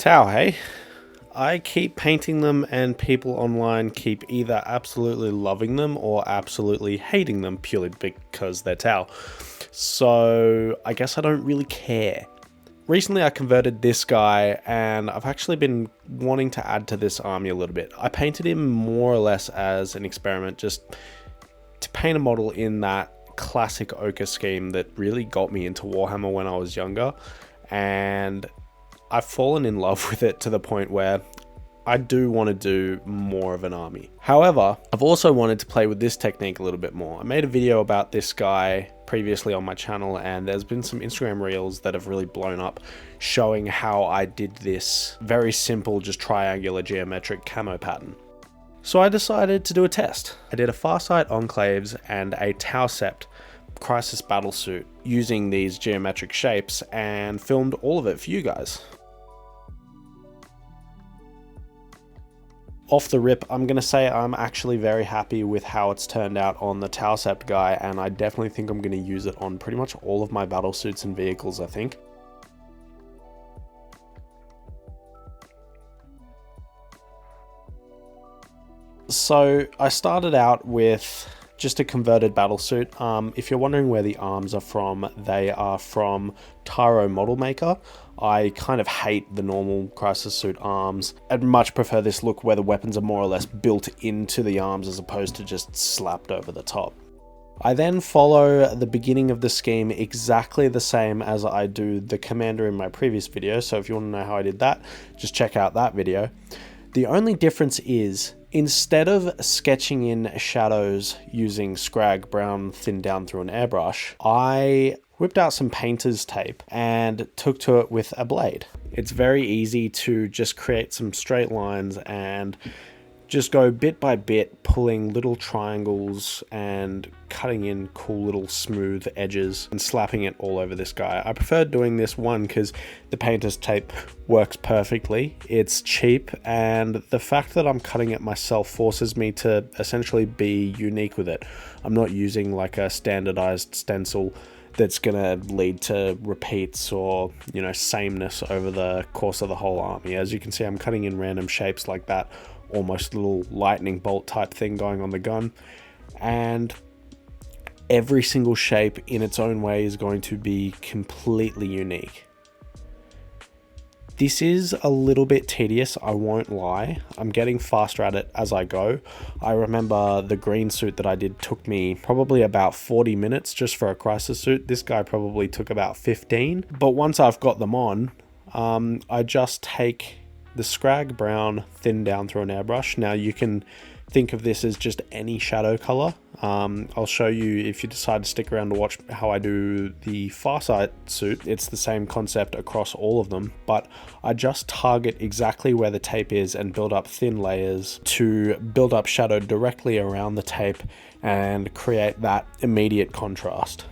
Tau, hey? I keep painting them and people online keep either absolutely loving them or absolutely hating them purely because they're Tau. So I guess I don't really care. Recently I converted this guy and I've actually been wanting to add to this army a little bit. I painted him more or less as an experiment, just to paint a model in that classic ochre scheme that really got me into Warhammer when I was younger, and I've fallen in love with it to the point where I do want to do more of an army. However, I've also wanted to play with this technique a little bit more. I made a video about this guy previously on my channel, and there's been some Instagram reels that have really blown up showing how I did this very simple, just triangular geometric camo pattern. So I decided to do a test. I did a Farsight Enclaves and a Tau Sept Crisis Battlesuit using these geometric shapes and filmed all of it for you guys. Off the rip, I'm going to say I'm actually very happy with how it's turned out on the Tau Sept guy, and I definitely think I'm going to use it on pretty much all of my battlesuits and vehicles, I think. So I started out with just a converted battlesuit. If you're wondering where the arms are from, they are from Tyro Model Maker. I kind of hate the normal Crisis Suit arms. I'd much prefer this look where the weapons are more or less built into the arms as opposed to just slapped over the top. I then follow the beginning of the scheme exactly the same as I do the commander in my previous video, so if you want to know how I did that, just check out that video. The only difference is, instead of sketching in shadows using Scrag Brown thinned down through an airbrush, I whipped out some painter's tape and took to it with a blade. It's very easy to just create some straight lines and just go bit by bit, pulling little triangles and cutting in cool little smooth edges and slapping it all over this guy. I prefer doing this one because the painter's tape works perfectly. It's cheap, and the fact that I'm cutting it myself forces me to essentially be unique with it. I'm not using like a standardized stencil that's gonna lead to repeats or, you know, sameness over the course of the whole army. As you can see, I'm cutting in random shapes like that, almost little lightning bolt type thing going on the gun, and every single shape in its own way is going to be completely unique. This is a little bit tedious, I won't lie. I'm getting faster at it as I go. I remember the green suit that I did took me probably about 40 minutes just for a crisis suit. This guy probably took about 15. But once I've got them on, I just take the Scrag Brown thinned down through an airbrush. Now you can think of this as just any shadow color. I'll show you if you decide to stick around to watch how I do the Farsight suit. It's the same concept across all of them, but I just target exactly where the tape is and build up thin layers to build up shadow directly around the tape and create that immediate contrast.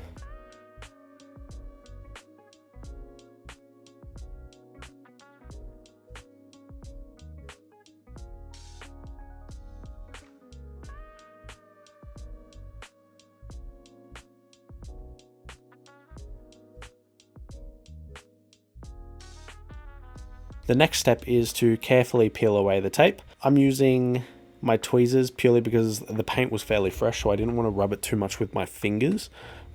The next step is to carefully peel away the tape. I'm using my tweezers purely because the paint was fairly fresh, so I didn't want to rub it too much with my fingers,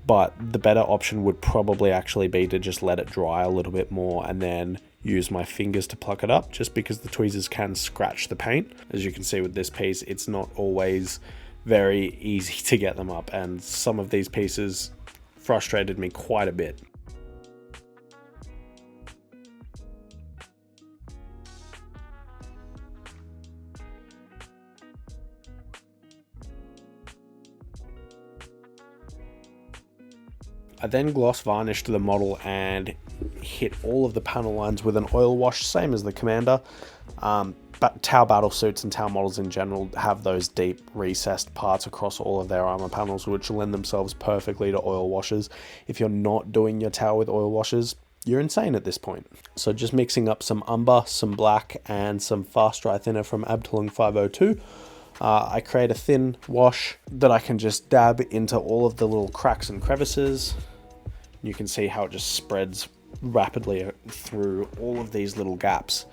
but the better option would probably actually be to just let it dry a little bit more and then use my fingers to pluck it up, just because the tweezers can scratch the paint. As you can see with this piece, it's not always very easy to get them up, and some of these pieces frustrated me quite a bit. I then gloss varnished the model and hit all of the panel lines with an oil wash, same as the commander. But Tau battlesuits and Tau models in general have those deep recessed parts across all of their armor panels, which lend themselves perfectly to oil washes. If you're not doing your Tau with oil washes, you're insane at this point. So just mixing up some umber, some black, and some fast dry thinner from Abteilung 502. I create a thin wash that I can just dab into all of the little cracks and crevices. You can see how it just spreads rapidly through all of these little gaps.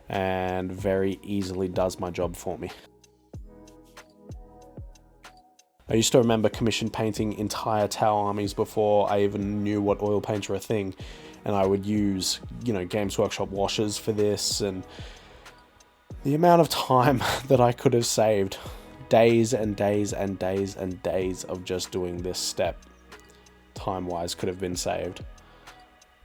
and very easily does my job for me. I used to remember commission painting entire tower armies before I even knew what oil paints were a thing, and I would use, you know, Games Workshop washes for this, and the amount of time that I could have saved, days and days and days and days of just doing this step, time-wise, could have been saved.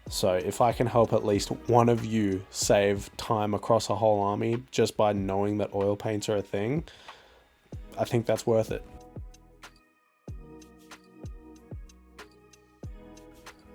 So if I can help at least one of you save time across a whole army just by knowing that oil paints are a thing, I think that's worth it.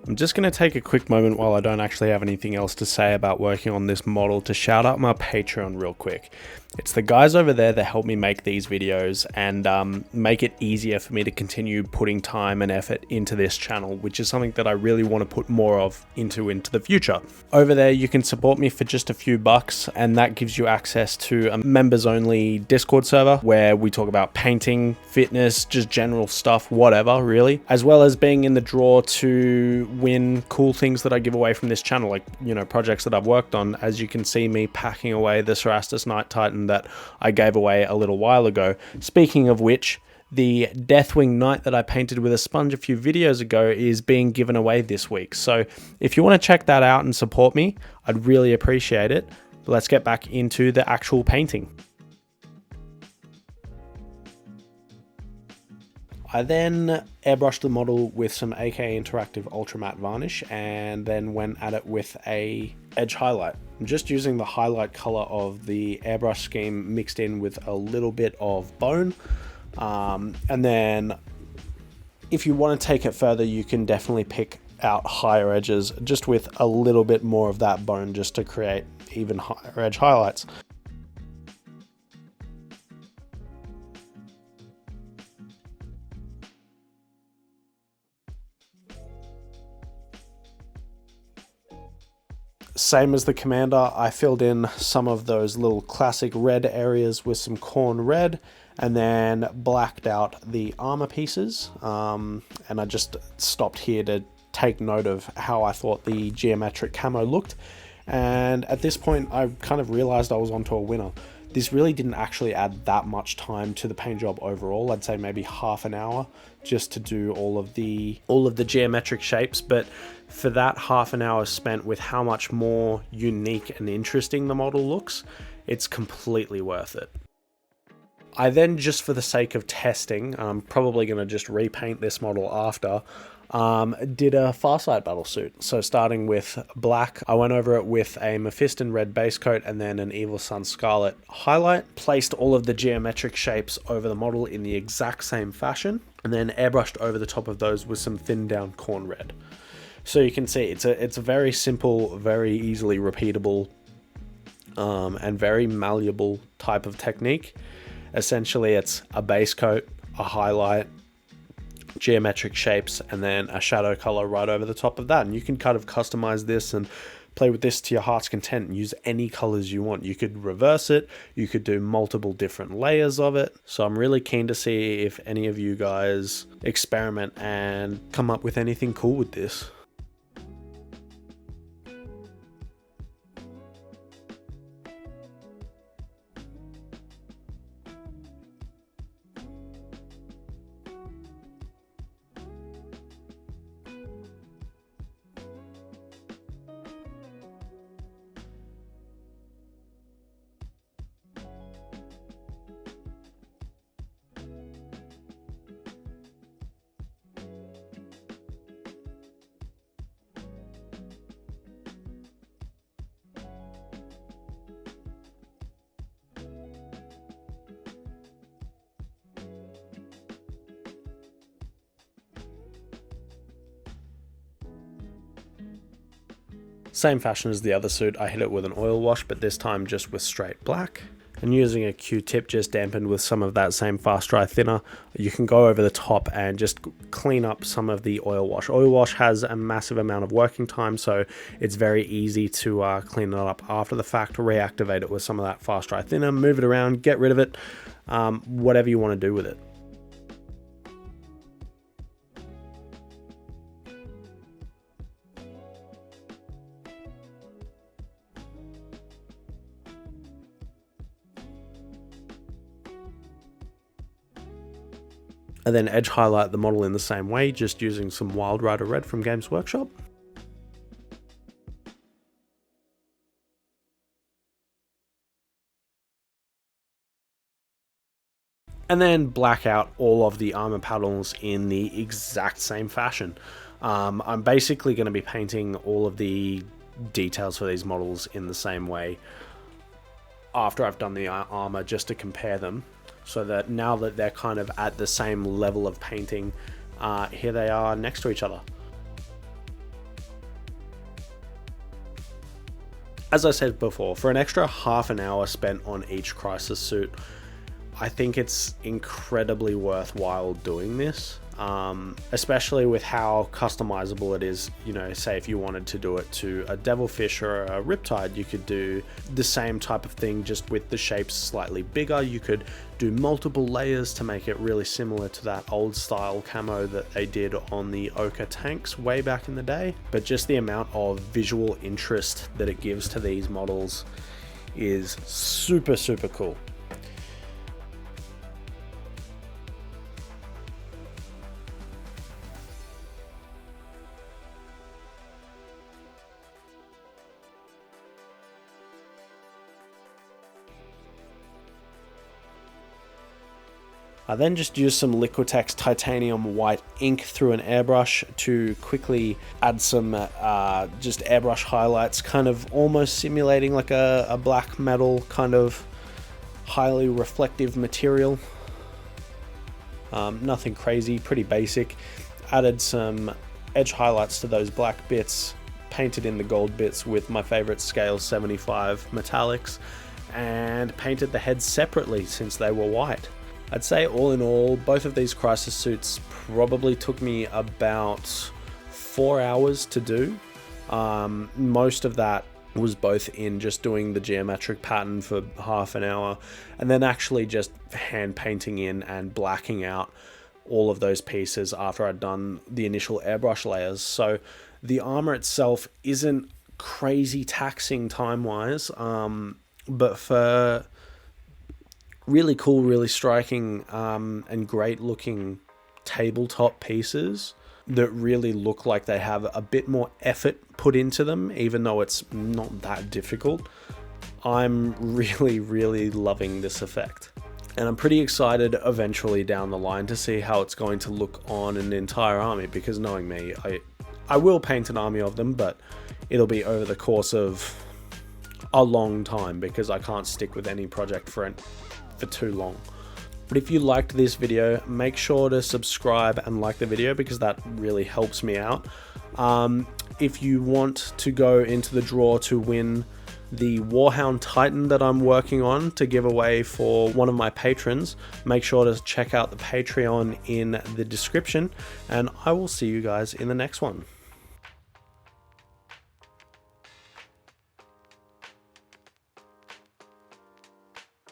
I'm just going to take a quick moment while I don't actually have anything else to say about working on this model to shout out my Patreon real quick. It's the guys over there that help me make these videos and make it easier for me to continue putting time and effort into this channel, which is something that I really want to put more of into the future. Over there, you can support me for just a few bucks, and that gives you access to a members only Discord server where we talk about painting, fitness, just general stuff, whatever really, as well as being in the draw to win cool things that I give away from this channel, like, you know, projects that I've worked on. As you can see me packing away the Cerastus Night Titan that I gave away a little while ago. Speaking of which, the Deathwing Knight that I painted with a sponge a few videos ago is being given away this week. So if you want to check that out and support me, I'd really appreciate it. But let's get back into the actual painting. I then airbrushed the model with some AK Interactive Ultra Matte Varnish and then went at it with a edge highlight. I'm just using the highlight color of the airbrush scheme mixed in with a little bit of bone. And then if you want to take it further, you can definitely pick out higher edges just with a little bit more of that bone just to create even higher edge highlights. Same as the commander, I filled in some of those little classic red areas with some corn red and then blacked out the armor pieces. And I just stopped here to take note of how I thought the geometric camo looked. And at this point, I kind of realized I was onto a winner. This really didn't actually add that much time to the paint job overall. I'd say maybe half an hour just to do all of the geometric shapes, but for that half an hour spent with how much more unique and interesting the model looks, it's completely worth it. I then, just for the sake of testing, I'm probably going to just repaint this model after, did a Farsight battlesuit. So starting with black, I went over it with a Mephiston red base coat and then an Evil Sun Scarlet highlight, placed all of the geometric shapes over the model in the exact same fashion, and then airbrushed over the top of those with some thinned down corn red. So you can see it's a very simple, very easily repeatable, and very malleable type of technique. Essentially, it's a base coat, a highlight, geometric shapes, and then a shadow color right over the top of that. And you can kind of customize this and play with this to your heart's content and use any colors you want. You could reverse it, you could do multiple different layers of it. So I'm really keen to see if any of you guys experiment and come up with anything cool with this. Same fashion as the other suit, I hit it with an oil wash, but this time just with straight black. And using a Q-tip just dampened with some of that same fast dry thinner, you can go over the top and just clean up some of the oil wash. Oil wash has a massive amount of working time, so it's very easy to clean it up after the fact, reactivate it with some of that fast dry thinner, move it around, get rid of it, whatever you want to do with it. and then edge highlight the model in the same way, just using some Wild Rider Red from Games Workshop. And then black out all of the armor panels in the exact same fashion. I'm basically going to be painting all of the details for these models in the same way after I've done the armor, just to compare them, so that now that they're kind of at the same level of painting, here they are next to each other. As I said before, for an extra half an hour spent on each Crisis suit, I think it's incredibly worthwhile doing this, especially with how customizable it is. You know, say if you wanted to do it to a Devilfish or a Riptide, you could do the same type of thing, just with the shapes slightly bigger. You could do multiple layers to make it really similar to that old style camo that they did on the Ochre tanks way back in the day. But just the amount of visual interest that it gives to these models is super, super cool. I then just used some Liquitex titanium white ink through an airbrush to quickly add some just airbrush highlights, kind of almost simulating like a black metal kind of highly reflective material. Nothing crazy, pretty basic. Added some edge highlights to those black bits, painted in the gold bits with my favorite scale 75 metallics, and painted the heads separately since they were white. I'd say all in all, both of these Crisis suits probably took me about 4 hours to do. Most of that was both in just doing the geometric pattern for half an hour, and then actually just hand painting in and blacking out all of those pieces after I'd done the initial airbrush layers. So the armor itself isn't crazy taxing time-wise, but for really cool, really striking, and great looking tabletop pieces that really look like they have a bit more effort put into them, even though it's not that difficult, I'm really, really loving this effect. And I'm pretty excited eventually down the line to see how it's going to look on an entire army, because knowing me, I will paint an army of them, but it'll be over the course of a long time, because I can't stick with any project for too long. But if you liked this video, make sure to subscribe and like the video, because that really helps me out. If you want to go into the draw to win the Warhound Titan that I'm working on to give away for one of my patrons, make sure to check out the Patreon in the description, and I will see you guys in the next one.